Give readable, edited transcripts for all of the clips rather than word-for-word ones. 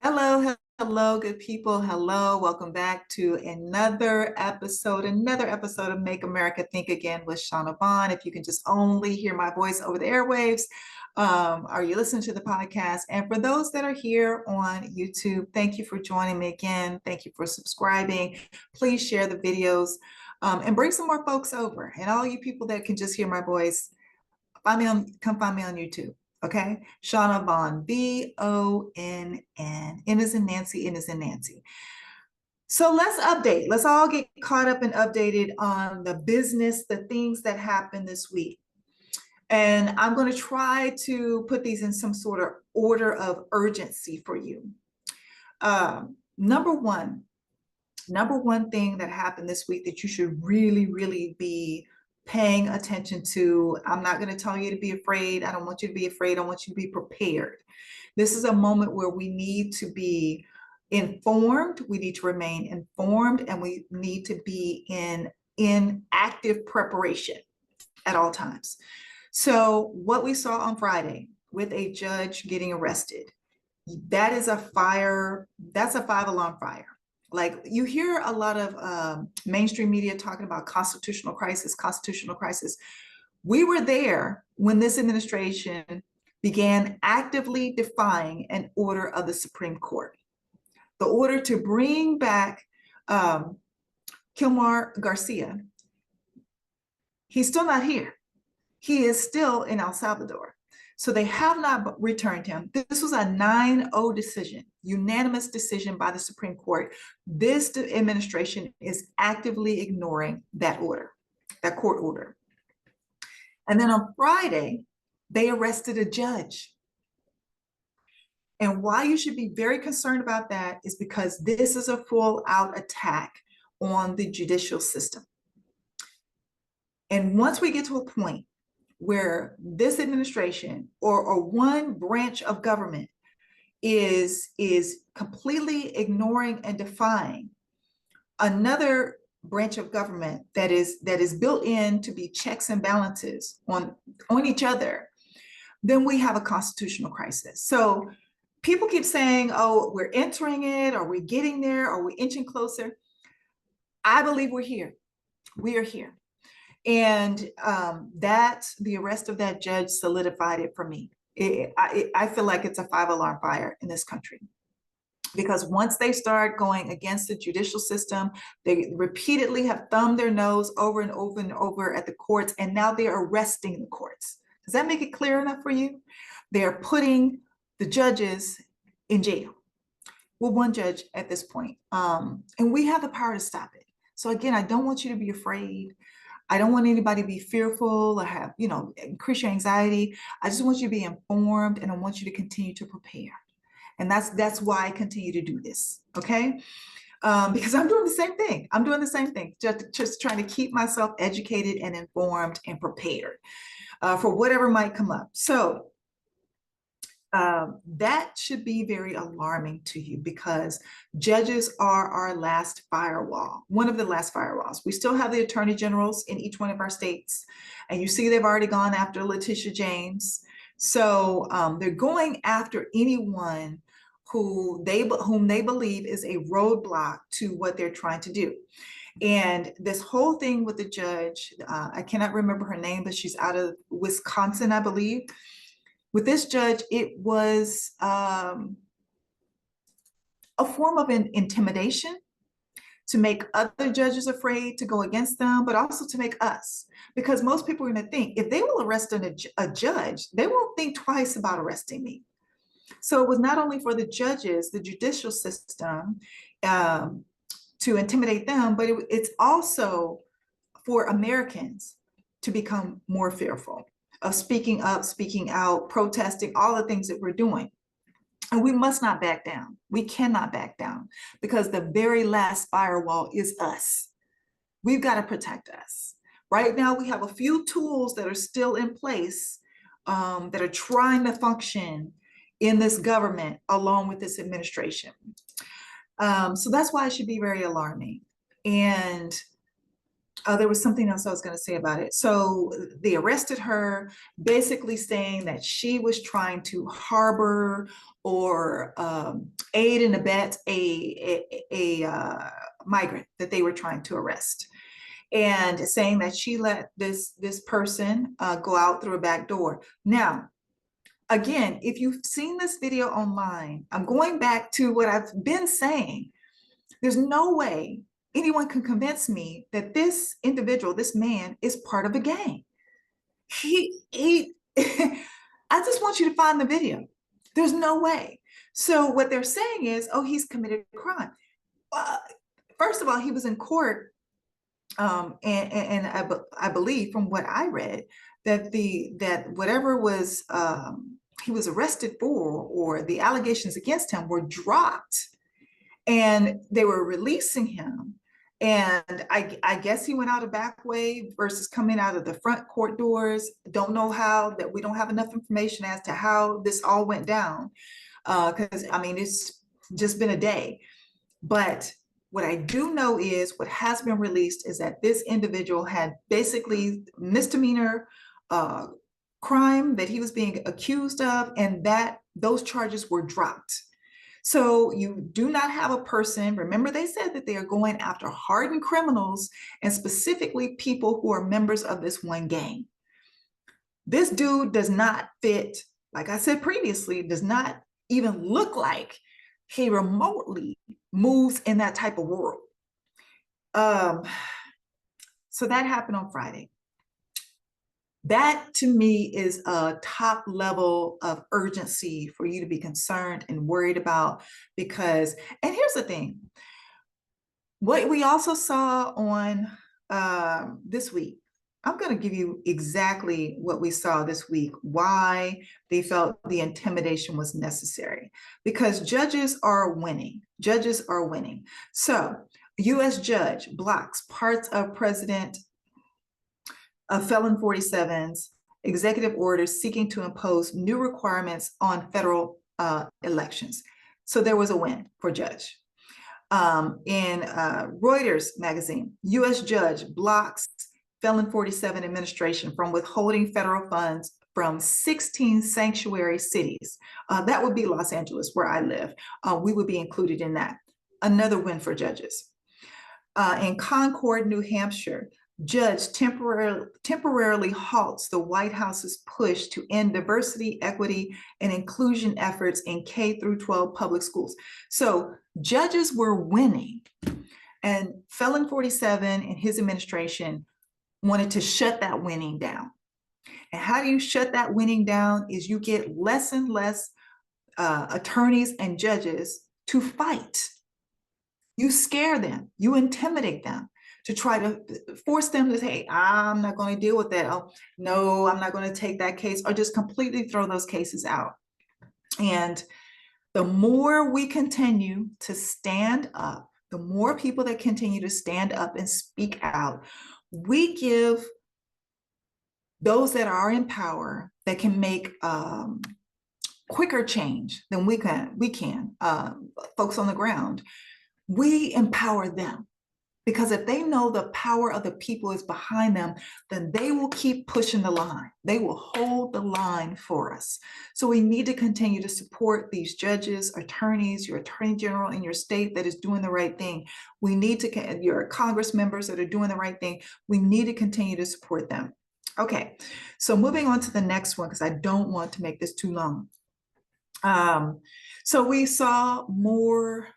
Hello, good people. Hello, welcome back to another episode of Make America Think Again with Shauna. If you can just only hear my voice over the airwaves, are you listening to the podcast? And for those that are here on YouTube, thank you for joining me again. Thank you for subscribing. Please share the videos and bring some more folks over. And all you people that can just hear my voice, come find me on YouTube. Okay, Shauna Vonn, Vonn. N is in Nancy, N is in Nancy. So let's update. Let's all get caught up and updated on the business, the things that happened this week. And I'm going to try to put these in some sort of order of urgency for you. Number one thing that happened this week that you should really be paying attention to. I'm not going to tell you to be afraid. I don't want you to be afraid. I want you to be prepared. This is a moment where we need to be informed. We need to remain informed, and we need to be in active preparation at all times. So what we saw on Friday with a judge getting arrested, that's a 5-alarm fire. Like, you hear a lot of mainstream media talking about constitutional crisis. We were there when this administration began actively defying an order of the Supreme Court. The order to bring back Kilmar Garcia. He's still not here. He is still in El Salvador. So they have not returned him. This was a 9-0 decision, unanimous decision by the Supreme Court. This administration is actively ignoring that order, that court order. And then on Friday, they arrested a judge. And why you should be very concerned about that is because this is a full-out attack on the judicial system. And once we get to a point where this administration or one branch of government is completely ignoring and defying another branch of government that is built in to be checks and balances on each other, then we have a constitutional crisis. So people keep saying, oh, we're entering it, or we're getting there, or we're inching closer. I believe we're here. We are here. And the arrest of that judge solidified it for me. I feel like it's a 5-alarm fire in this country, because once they start going against the judicial system, they repeatedly have thumbed their nose over and over and over at the courts, and now they're arresting the courts. Does that make it clear enough for you? They're putting the judges in jail. Well, one judge at this point, and we have the power to stop it. So again, I don't want you to be afraid. I don't want anybody to be fearful or have, increase your anxiety. I just want you to be informed, and I want you to continue to prepare. And that's why I continue to do this, okay? Because I'm doing the same thing. Just trying to keep myself educated and informed and prepared for whatever might come up. So that should be very alarming to you, because judges are our last firewall, one of the last firewalls. We still have the attorney generals in each one of our states, and you see they've already gone after Letitia James. So they're going after anyone whom they believe is a roadblock to what they're trying to do. And this whole thing with the judge, I cannot remember her name, but she's out of Wisconsin, I believe. With this judge, it was a form of an intimidation to make other judges afraid to go against them, but also to make us. Because most people are going to think, if they will arrest a judge, they won't think twice about arresting me. So it was not only for the judges, the judicial system, to intimidate them, but it's also for Americans to become more fearful of speaking up, speaking out, protesting, all the things that we're doing. And we must not back down. We cannot back down, because the very last firewall is us. We've got to protect us. Right now, we have a few tools that are still in place that are trying to function in this government along with this administration. So that's why it should be very alarming. And there was something else I was going to say about it. So they arrested her, basically saying that she was trying to harbor or aid and abet a migrant that they were trying to arrest, and saying that she let this person go out through a back door. Now, again, if you've seen this video online, I'm going back to what I've been saying. There's no way anyone can convince me that this individual, this man, is part of a gang. He I just want you to find the video. There's no way. So what they're saying is, oh, he's committed a crime. First of all, he was in court, and I believe from what I read that whatever was he was arrested for, or the allegations against him, were dropped, and they were releasing him. And I guess he went out a back way versus coming out of the front court doors. Don't know how, that we don't have enough information as to how this all went down. Because I mean, it's just been a day. But what I do know is what has been released is that this individual had basically misdemeanor crime that he was being accused of, and that those charges were dropped. So you do not have a person, remember they said that they are going after hardened criminals, and specifically people who are members of this one gang. This dude does not fit, like I said previously, does not even look like he remotely moves in that type of world. So that happened on Friday. That to me is a top level of urgency for you to be concerned and worried about, because, and here's the thing, what we also saw on this week, I'm going to give you exactly what we saw this week, why they felt the intimidation was necessary, because judges are winning. Judges are winning. So, U.S. judge blocks parts of President of Felon 47's executive orders seeking to impose new requirements on federal elections. So there was a win for judge. In Reuters magazine, U.S. judge blocks Felon 47 administration from withholding federal funds from 16 sanctuary cities. That would be Los Angeles, where I live. We would be included in that. Another win for judges. In Concord, New Hampshire, judge temporarily halts the White House's push to end diversity, equity, and inclusion efforts in K through 12 public schools. So judges were winning, and Felon 47 and his administration wanted to shut that winning down. And how do you shut that winning down? Is you get less and less attorneys and judges to fight. You scare them, you intimidate them, to try to force them to say, hey, I'm not going to deal with that. Oh, no, I'm not going to take that case, or just completely throw those cases out. And the more we continue to stand up, the more people that continue to stand up and speak out, we give those that are in power that can make quicker change than we can, folks on the ground, we empower them. Because if they know the power of the people is behind them, then they will keep pushing the line. They will hold the line for us. So we need to continue to support these judges, attorneys, your attorney general in your state that is doing the right thing. We need to, your Congress members that are doing the right thing, we need to continue to support them. Okay, so moving on to the next one, because I don't want to make this too long. So we saw more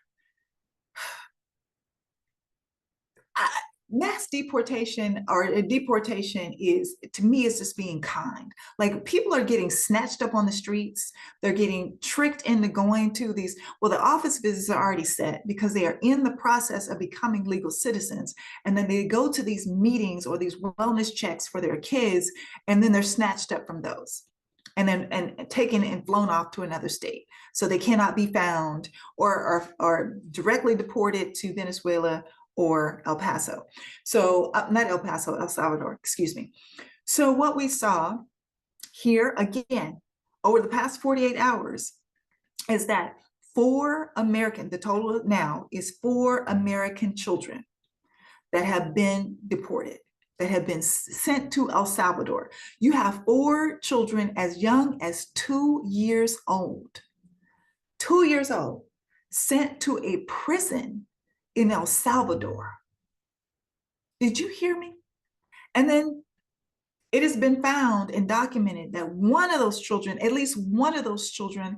mass deportation, or deportation is, to me, is just being kind. Like, people are getting snatched up on the streets. They're getting tricked into going to these, well, the office visits are already set because they are in the process of becoming legal citizens. And then they go to these meetings or these wellness checks for their kids, and then they're snatched up from those, and then taken and flown off to another state. So they cannot be found, or directly deported to Venezuela or El Paso. So not El Paso, El Salvador, excuse me. So what we saw here again over the past 48 hours is that the total now is 4 American children that have been deported, that have been sent to El Salvador. You have 4 children as young as 2 years old, 2 years old, sent to a prison in El Salvador. Did you hear me? And then it has been found and documented that one of those children, at least one of those children,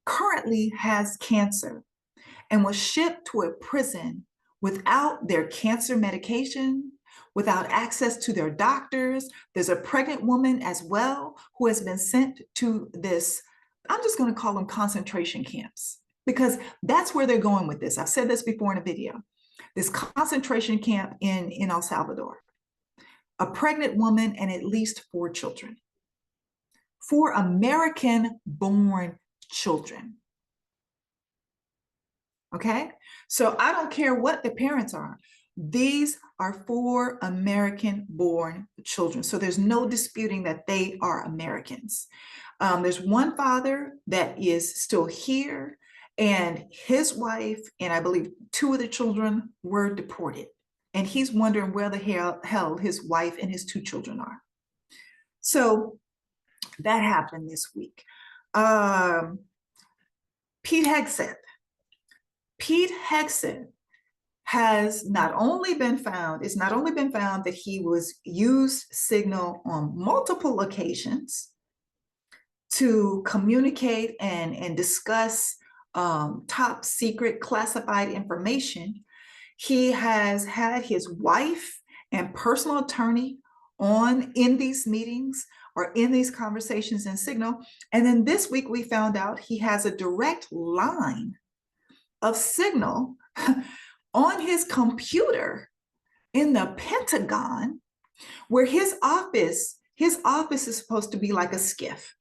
currently has cancer and was shipped to a prison without their cancer medication, without access to their doctors. There's a pregnant woman as well who has been sent to this, I'm just going to call them concentration camps, because that's where they're going with this. I've said this before in a video. This concentration camp in El Salvador. A pregnant woman and at least 4 children. 4 American-born children. Okay? So I don't care what the parents are. These are 4 American-born children. So there's no disputing that they are Americans. There's one father that is still here, and his wife, and I believe 2 of the children were deported. And he's wondering where the hell his wife and his 2 children are. So that happened this week. Pete Hegseth. Pete Hegseth has not only been found, it's not only been found that he was used Signal on multiple occasions to communicate and discuss top secret classified information. He has had his wife and personal attorney in these meetings or in these conversations in Signal. And then this week we found out he has a direct line of Signal on his computer in the Pentagon, where his office is supposed to be like a SCIF.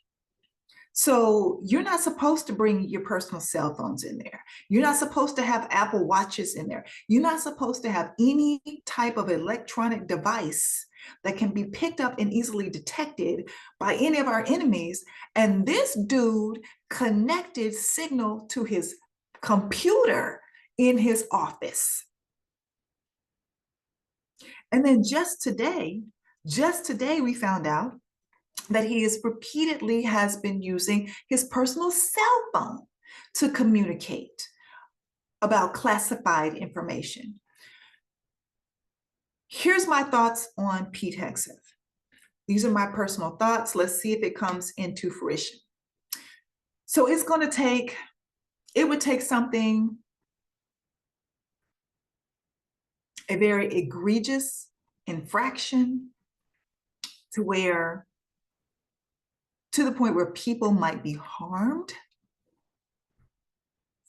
So you're not supposed to bring your personal cell phones in there. You're not supposed to have Apple Watches in there. You're not supposed to have any type of electronic device that can be picked up and easily detected by any of our enemies. And this dude connected Signal to his computer in his office. And then just today we found out that he is repeatedly has been using his personal cell phone to communicate about classified information. Here's my thoughts on Pete Hegseth. These are my personal thoughts. Let's see if it comes into fruition. So it would take something, a very egregious infraction to the point where people might be harmed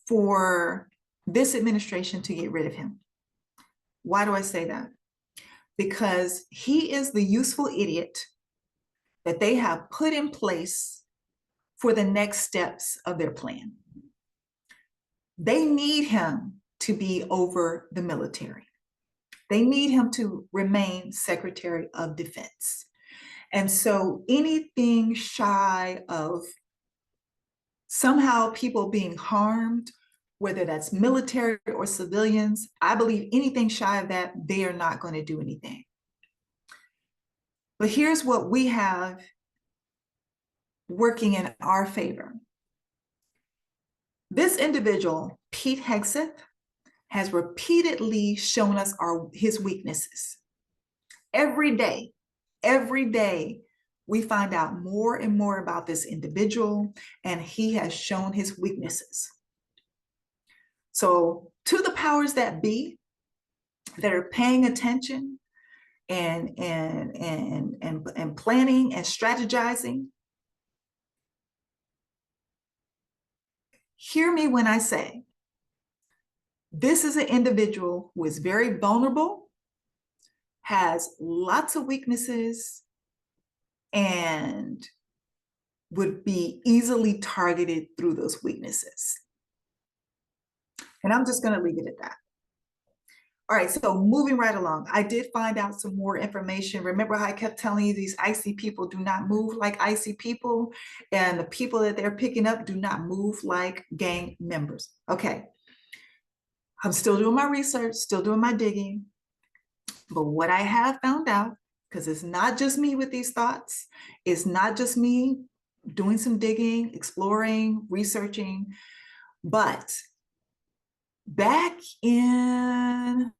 for this administration to get rid of him. Why do I say that? Because he is the useful idiot that they have put in place for the next steps of their plan. They need him to be over the military. They need him to remain Secretary of Defense. And so anything shy of somehow people being harmed, whether that's military or civilians, I believe anything shy of that, they are not going to do anything. But here's what we have working in our favor. This individual, Pete Hegseth, has repeatedly shown us his weaknesses. Every day, we find out more and more about this individual, and he has shown his weaknesses. So to the powers that be that are paying attention and planning and strategizing, hear me when I say, this is an individual who is very vulnerable, has lots of weaknesses, and would be easily targeted through those weaknesses. And I'm just going to leave it at that. All right, so moving right along, I did find out some more information. Remember how I kept telling you these icy people do not move like icy people, and the people that they're picking up do not move like gang members. Okay, I'm still doing my research, still doing my digging. But what I have found out, because it's not just me with these thoughts, it's not just me doing some digging, exploring, researching, but back in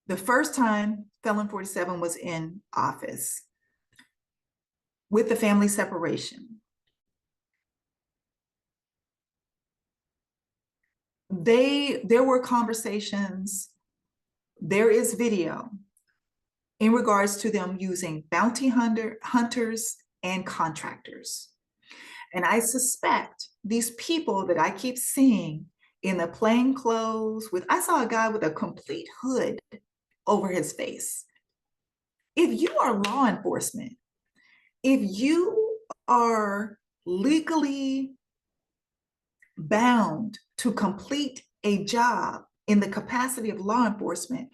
the first time Felon 47 was in office with the family separation, there were conversations, there is video in regards to them using bounty hunters and contractors. And I suspect these people that I keep seeing in the plain clothes I saw a guy with a complete hood over his face. If you are law enforcement, if you are legally bound to complete a job in the capacity of law enforcement,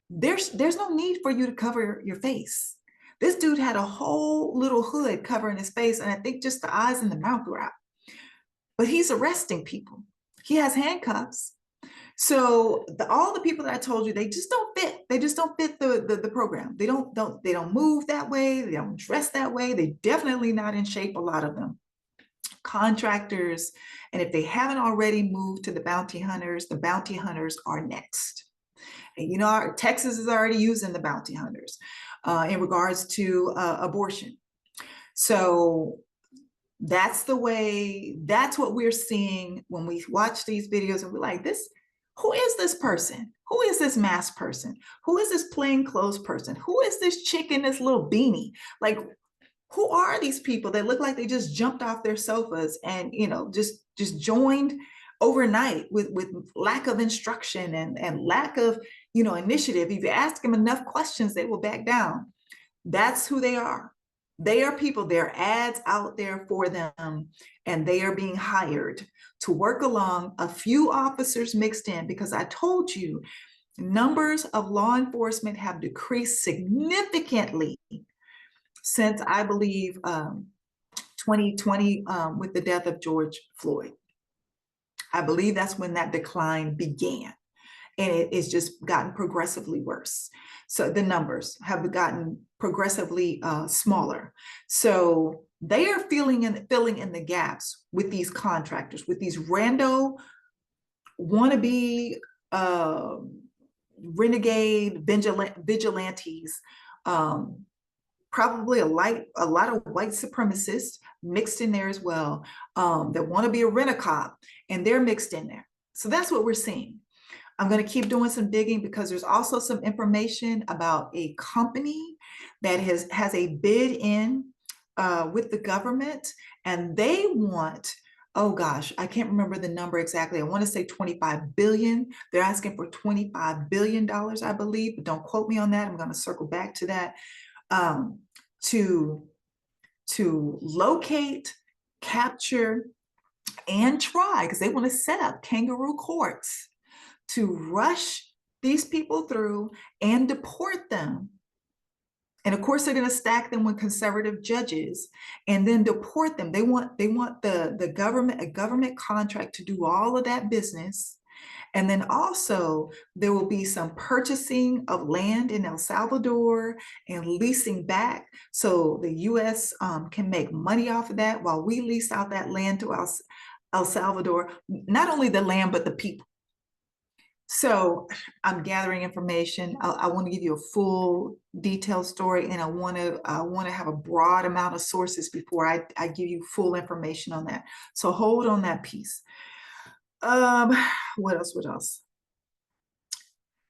there's no need for you to cover your face. This dude had a whole little hood covering his face, and I think just the eyes and the mouth were out. But he's arresting people. He has handcuffs. So all the people that I told you, they just don't fit. They just don't fit the program. They don't move that way. They don't dress that way. They're definitely not in shape, a lot of them. Contractors, and if they haven't already moved to the bounty hunters are next. And you know, Texas is already using the bounty hunters in regards to abortion. So that's the way, that's what we're seeing when we watch these videos, and we're like, who is this person? Who is this masked person? Who is this plainclothes person? Who is this chick in this little beanie? Like, who are these people that look like they just jumped off their sofas and, you know, just joined overnight with lack of instruction and lack of, you know, initiative? If you ask them enough questions, they will back down. That's who they are. They are people, there are ads out there for them, and they are being hired to work along, a few officers mixed in, because I told you, numbers of law enforcement have decreased significantly since, I believe, 2020 with the death of George Floyd. I believe that's when that decline began. And it's just gotten progressively worse. So the numbers have gotten progressively smaller. So they are filling in the gaps with these contractors, with these rando wannabe renegade vigilantes, probably a lot of white supremacists mixed in there as well, that want to be a rent-a-cop, and they're mixed in there. So that's what we're seeing. I'm going to keep doing some digging, because there's also some information about a company that has a bid in with the government, and they want, oh gosh, I can't remember the number exactly. I want to say 25 billion. They're asking for $25 billion, I believe, but don't quote me on that. I'm going to circle back to that. To locate, capture, and try, because they want to set up kangaroo courts to rush these people through and deport them. And of course, they're going to stack them with conservative judges and then deport them. They want the government, a government contract, to do all of that business. And then also there will be some purchasing of land in El Salvador and leasing back, so the US can make money off of that while we lease out that land to El Salvador, not only the land, but the people. So I'm gathering information. I want to give you a full detailed story, and I want to have a broad amount of sources before I give you full information on that. So hold on that piece. What else?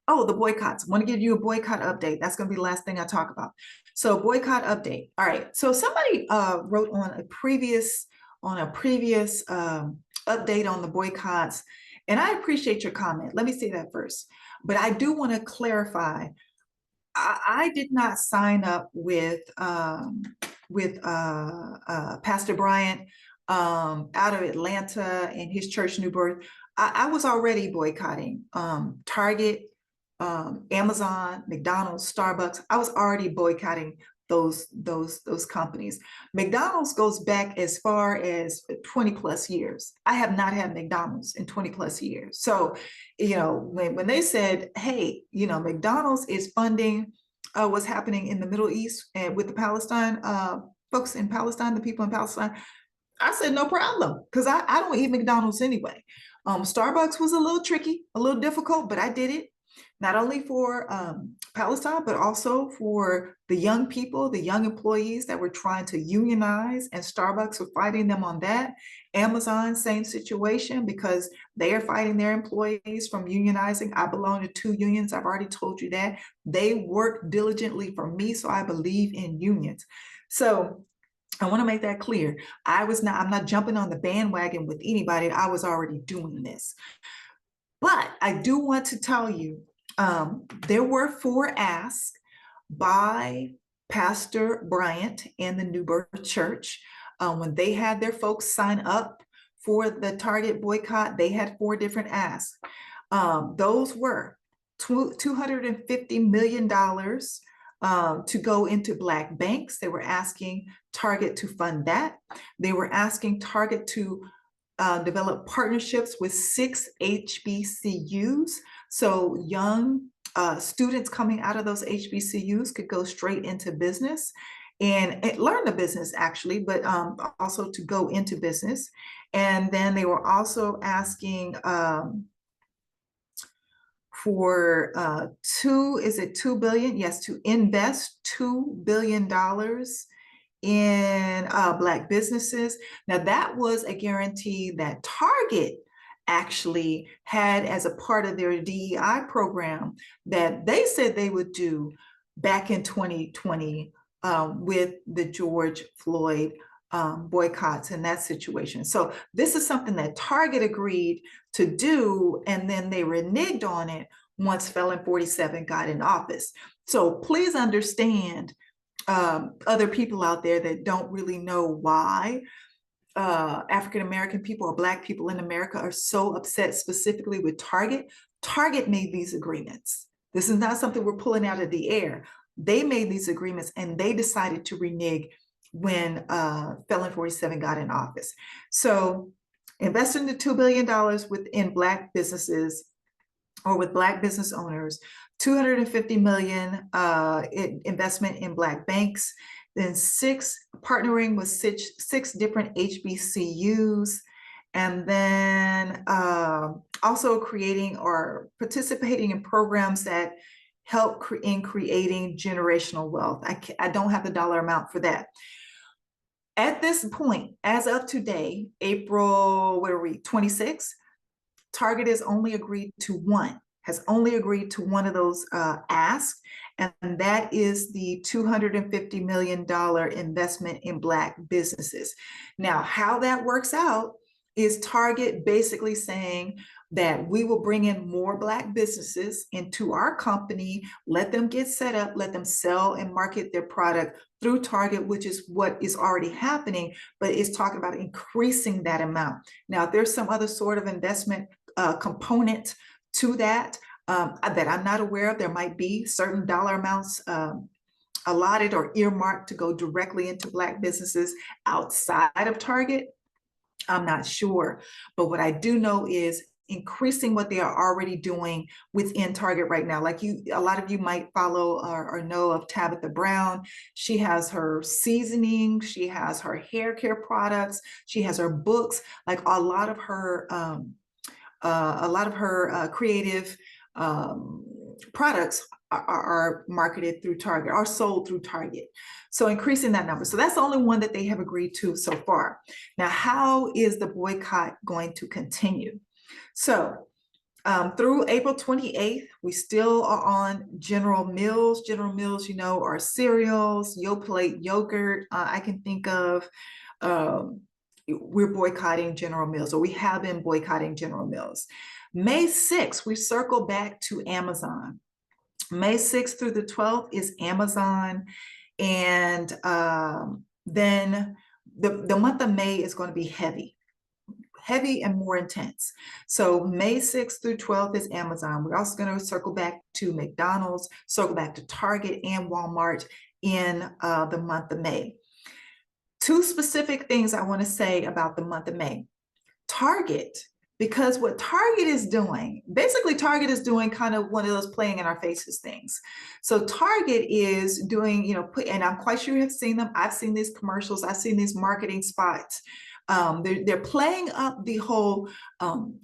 Oh, the boycotts. I want to give you a boycott update. That's going to be the last thing I talk about. So boycott update. All right. So somebody wrote on a previous update on the boycotts, and I appreciate your comment. Let me say that first. But I do want to clarify. I did not sign up with Pastor Bryant out of Atlanta and his church, New Birth. I was already boycotting Target, Amazon, McDonald's, Starbucks. I was already boycotting those companies. McDonald's goes back as far as 20 plus years. I have not had McDonald's in 20 plus years. So, when they said, hey, McDonald's is funding what's happening in the Middle East and with the Palestine folks in Palestine, the people in Palestine, I said, no problem, because I don't eat McDonald's anyway. Starbucks was a little tricky, a little difficult, but I did it. Not only for Palestine, but also for the young people, the young employees that were trying to unionize, and Starbucks were fighting them on that. Amazon, same situation, because they are fighting their employees from unionizing. I belong to 2 unions. I've already told you that. They work diligently for me, so I believe in unions. So I want to make that clear. I'm not jumping on the bandwagon with anybody. I was already doing this. But I do want to tell you, there were 4 asks by Pastor Bryant and the New Birth Church. When they had their folks sign up for the Target boycott, they had 4 different asks. Those were $250 million to go into Black banks. They were asking Target to fund that. They were asking Target to develop partnerships with 6 HBCUs. So young students coming out of those HBCUs could go straight into business and learn the business, actually, but also to go into business. And then they were also asking for $2 billion? Yes, to invest $2 billion in Black businesses. Now, that was a guarantee that Target actually had as a part of their DEI program that they said they would do back in 2020 with the George Floyd boycotts and that situation. So this is something that Target agreed to do, and then they reneged on it once Felon 47 got in office. So please understand, other people out there that don't really know why African-American people or Black people in America are so upset specifically with Target. Target made these agreements. This is not something we're pulling out of the air. They made these agreements and they decided to renege when Felon 47 got in office. So investing the $2 billion within Black businesses or with Black business owners, $250 million investment in Black banks, then partnering with six different HBCUs, and then also creating or participating in programs that help in creating generational wealth. I don't have the dollar amount for that. At this point, as of today, April, 26, Target has only agreed to one of those asks, and that is the $250 million investment in Black businesses. Now, how that works out is Target basically saying that we will bring in more Black businesses into our company, let them get set up, let them sell and market their product through Target, which is what is already happening, but it's talking about increasing that amount. Now, if there's some other sort of investment component to that that I'm not aware of, there might be certain dollar amounts allotted or earmarked to go directly into Black businesses outside of Target. I'm not sure, but what I do know is increasing what they are already doing within Target right now. Like a lot of you might follow or know of Tabitha Brown. She has her seasoning, she has her hair care products, she has her books. Like a lot of her creative products are marketed through Target, are sold through Target. So increasing that number. So that's the only one that they have agreed to so far. Now, how is the boycott going to continue? So through April 28th, we still are on General Mills. General Mills, are cereals, Yoplait yogurt. I can think of, we're boycotting General Mills, or we have been boycotting General Mills. May 6th, we circle back to Amazon. May 6th through the 12th is Amazon. And then the month of May is going to be heavy and more intense. So May 6th through 12th is Amazon. We're also going to circle back to McDonald's, circle back to Target and Walmart in the month of May. Two specific things I want to say about the month of May. Target, because what Target is doing, basically Target is doing kind of one of those playing in our faces things. So Target is doing, and I'm quite sure you have seen them. I've seen these commercials. I've seen these marketing spots. They're playing up the whole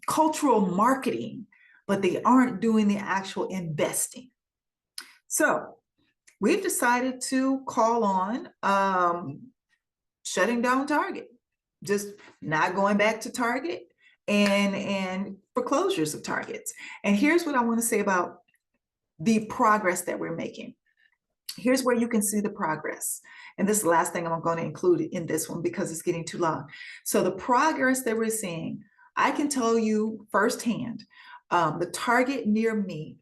cultural marketing, but they aren't doing the actual investing. So we've decided to call on shutting down Target, just not going back to Target, and foreclosures of Targets. And here's what I want to say about the progress that we're making. Here's where you can see the progress. And this is the last thing I'm going to include in this one because it's getting too long. So the progress that we're seeing, I can tell you firsthand, the Target near me,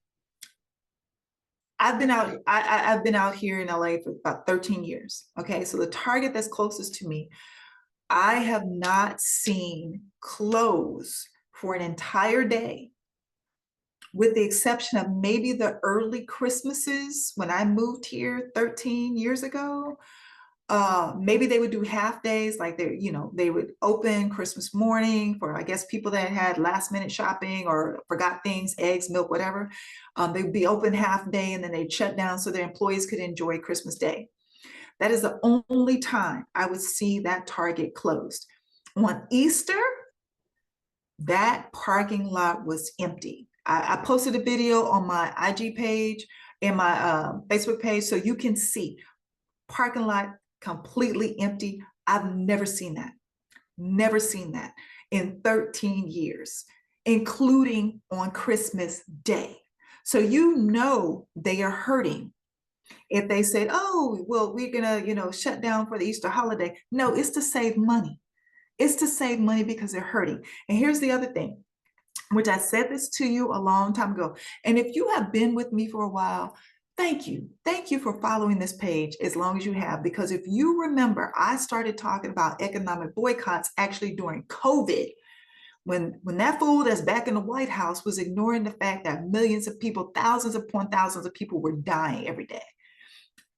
I've been out here in LA for about 13 years. Okay, so the Target that's closest to me, I have not seen close for an entire day, with the exception of maybe the early Christmases when I moved here 13 years ago. Maybe they would do half days, like they would open Christmas morning for, I guess, people that had last minute shopping or forgot things, eggs, milk, whatever. They'd be open half day and then they'd shut down so their employees could enjoy Christmas Day. That is the only time I would see that Target closed. On Easter, that parking lot was empty. I posted a video on my IG page and my Facebook page, so you can see parking lot completely empty. I've never seen that in 13 years, including on Christmas Day. So they are hurting. If they said, oh, well, we're gonna, shut down for the Easter holiday. No, it's to save money. It's to save money because they're hurting. And here's the other thing, which I said this to you a long time ago. And if you have been with me for a while, thank you. Thank you for following this page as long as you have, because if you remember, I started talking about economic boycotts actually during COVID, when that fool that's back in the White House was ignoring the fact that millions of people, thousands upon thousands of people were dying every day.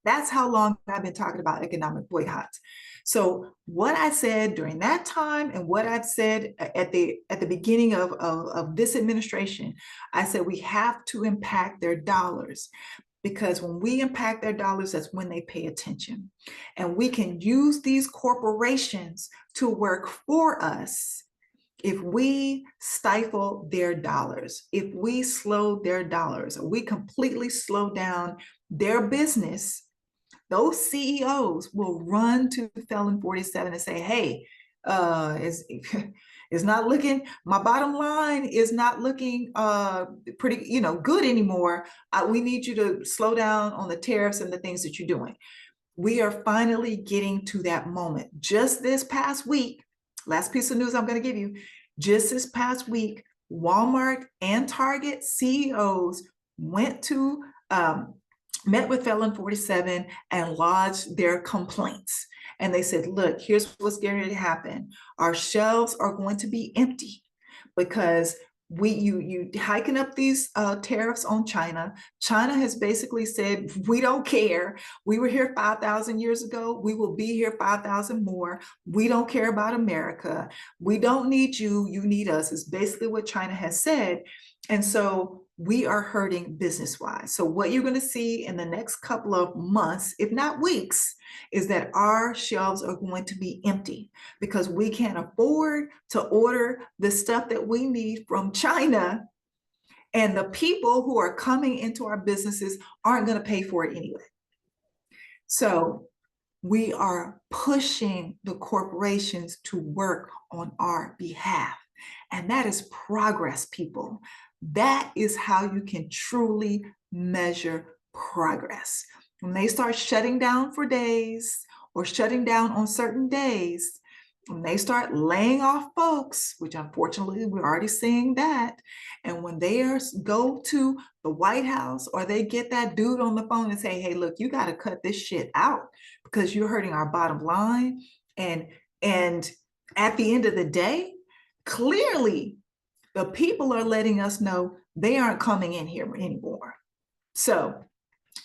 That's how long I've been talking about economic boycotts. So what I said during that time and what I've said at the beginning of this administration, I said we have to impact their dollars, because when we impact their dollars, that's when they pay attention. And we can use these corporations to work for us if we stifle their dollars, if we slow their dollars, or we completely slow down their business. Those CEOs will run to Felon 47 and say, hey, it's not looking, my bottom line is not looking pretty, good anymore. We need you to slow down on the tariffs and the things that you're doing. We are finally getting to that moment. Just this past week, last piece of news I'm going to give you, just this past week, Walmart and Target CEOs met with Felon 47 and lodged their complaints. And they said, look, here's what's going to happen. Our shelves are going to be empty because you hiking up these tariffs on China. China has basically said, we don't care. We were here 5,000 years ago. We will be here 5,000 more. We don't care about America. We don't need you. You need us, is basically what China has said. And so we are hurting business-wise. So what you're going to see in the next couple of months, if not weeks, is that our shelves are going to be empty because we can't afford to order the stuff that we need from China. And the people who are coming into our businesses aren't going to pay for it anyway. So we are pushing the corporations to work on our behalf. And that is progress, people. That is how you can truly measure progress. When they start shutting down for days or shutting down on certain days, when they start laying off folks, which unfortunately we're already seeing that, and when they go to the White House or they get that dude on the phone and say, hey, look, you got to cut this shit out because you're hurting our bottom line. And at the end of the day, clearly, the people are letting us know they aren't coming in here anymore. So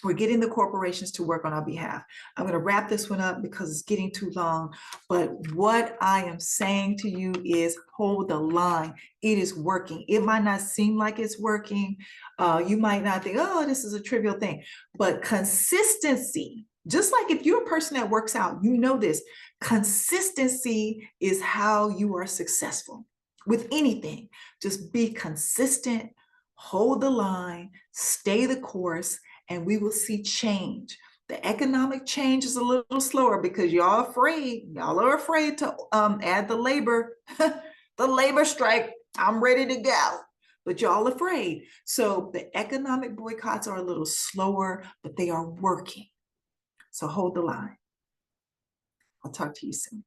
We're getting the corporations to work on our behalf. I'm going to wrap this one up because it's getting too long. But what I am saying to you is hold the line. It is working. It might not seem like it's working. You might not think, oh, this is a trivial thing. But consistency, just like if you're a person that works out, you know this. Consistency is how you are successful with anything. Just be consistent, hold the line, stay the course, and we will see change. The economic change is a little slower because y'all are afraid to add the labor, the labor strike. I'm ready to go, but y'all afraid. So the economic boycotts are a little slower, but they are working. So hold the line. I'll talk to you soon.